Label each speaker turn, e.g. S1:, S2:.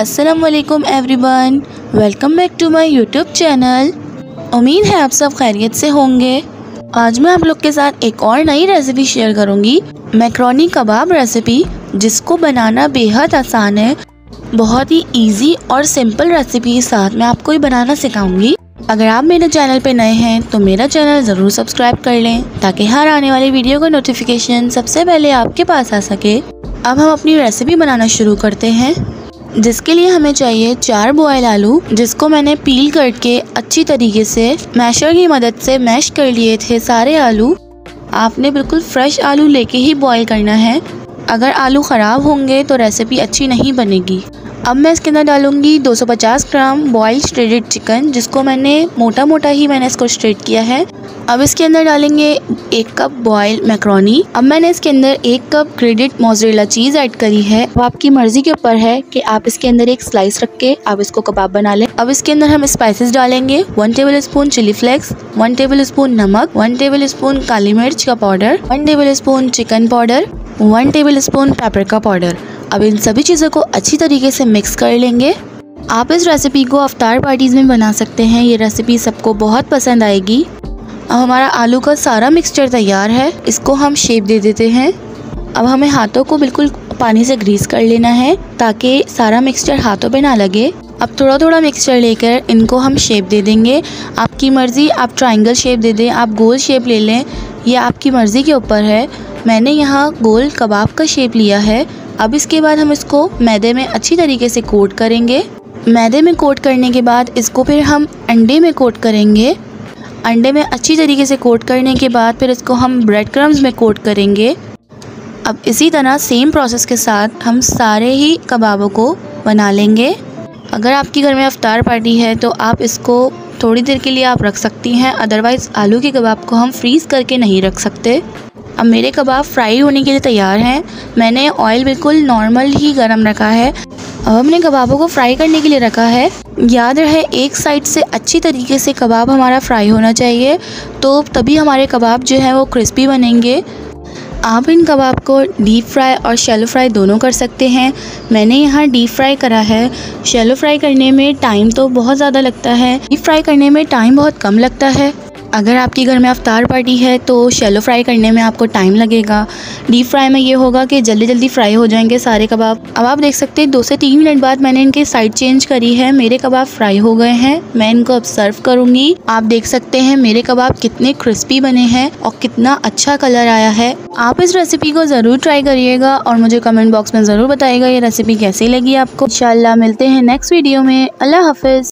S1: अस्सलामुअलैकुम everyone, welcome back to my YouTube channel. उम्मीद है आप सब खैरियत से होंगे। आज मैं आप लोग के साथ एक और नई रेसिपी शेयर करूंगी, मैक्रोनी कबाब रेसिपी, जिसको बनाना बेहद आसान है। बहुत ही इजी और सिंपल रेसिपी के साथ मैं आपको ये बनाना सिखाऊंगी। अगर आप मेरे चैनल पे नए हैं तो मेरा चैनल ज़रूर सब्सक्राइब कर लें, ताकि हर आने वाली वीडियो का नोटिफिकेशन सबसे पहले आपके पास आ सके। अब हम अपनी रेसिपी बनाना शुरू करते हैं, जिसके लिए हमें चाहिए 4 बॉयल आलू, जिसको मैंने पील करके अच्छी तरीके से मैशर की मदद से मैश कर लिए थे। सारे आलू आपने बिल्कुल फ्रेश आलू लेके ही बॉयल करना है, अगर आलू ख़राब होंगे तो रेसिपी अच्छी नहीं बनेगी। अब मैं इसके अंदर डालूंगी 250 ग्राम बॉइल्ड श्रेडेड चिकन, जिसको मैंने मोटा मोटा ही इसको श्रेड किया है। अब इसके अंदर डालेंगे 1 कप बॉइल्ड मैक्रोनी। अब मैंने इसके अंदर 1 cup grated mozzarella cheese add करी है। अब आपकी मर्ज़ी के ऊपर है कि आप इसके अंदर एक स्लाइस रख के आप इसको कबाब बना लें। अब इसके अंदर हम स्पाइसेस डालेंगे, 1 table spoon chili flakes, 1 table spoon नमक, 1 टेबल स्पून काली मिर्च का powder, 1 table spoon chicken powder, 1 table spoon paprika powder. अब इन सभी चीज़ों को अच्छी तरीके से मिक्स कर लेंगे। आप इस रेसिपी को अफ्तार पार्टीज़ में बना सकते हैं, ये रेसिपी सबको बहुत पसंद आएगी। अब हमारा आलू का सारा मिक्सचर तैयार है, इसको हम शेप दे देते हैं। अब हमें हाथों को बिल्कुल पानी से ग्रीस कर लेना है, ताकि सारा मिक्सचर हाथों पे ना लगे। अब थोड़ा थोड़ा मिक्सचर लेकर इनको हम शेप दे देंगे। आपकी मर्ज़ी, आप ट्रायंगल शेप दे दें, आप गोल शेप ले लें, ये आपकी मर्ज़ी के ऊपर है। मैंने यहाँ गोल कबाब का शेप लिया है। अब इसके बाद हम इसको मैदे में अच्छी तरीके से कोट करेंगे। मैदे में कोट करने के बाद इसको फिर हम अंडे में कोट करेंगे। अंडे में अच्छी तरीके से कोट करने के बाद फिर इसको हम ब्रेड क्रम्स में कोट करेंगे। अब इसी तरह सेम प्रोसेस के साथ हम सारे ही कबाबों को बना लेंगे। अगर आपके घर में अफ्तार पार्टी है तो आप इसको थोड़ी देर के लिए आप रख सकती हैं, अदरवाइज़ आलू के कबाब को हम फ्रीज़ करके नहीं रख सकते। अब मेरे कबाब फ्राई होने के लिए तैयार हैं। मैंने ऑयल बिल्कुल नॉर्मल ही गरम रखा है। अब हमने कबाबों को फ्राई करने के लिए रखा है। याद रहे, एक साइड से अच्छी तरीके से कबाब हमारा फ्राई होना चाहिए, तो तभी हमारे कबाब जो है वो क्रिस्पी बनेंगे। आप इन कबाब को डीप फ्राई और शैलो फ्राई दोनों कर सकते हैं। मैंने यहाँ डीप फ्राई करा है। शैलो फ्राई करने में टाइम तो बहुत ज़्यादा लगता है, डीप फ्राई करने में टाइम बहुत कम लगता है। अगर आपके घर में अफ्तार पार्टी है तो शैलो फ्राई करने में आपको टाइम लगेगा। डीप फ्राई में ये होगा कि जल्दी जल्दी फ्राई हो जाएंगे सारे कबाब। अब आप देख सकते हैं 2 से 3 मिनट बाद मैंने इनके साइड चेंज करी है। मेरे कबाब फ्राई हो गए हैं। मैं इनको अब सर्व करूँगी। आप देख सकते हैं मेरे कबाब कितने क्रिस्पी बने हैं और कितना अच्छा कलर आया है। आप इस रेसिपी को ज़रूर ट्राई करिएगा और मुझे कमेंट बॉक्स में ज़रूर बताइएगा ये रेसिपी कैसी लगी आपको। इंशाल्लाह मिलते हैं नेक्स्ट वीडियो में। अल्लाह हाफिज़।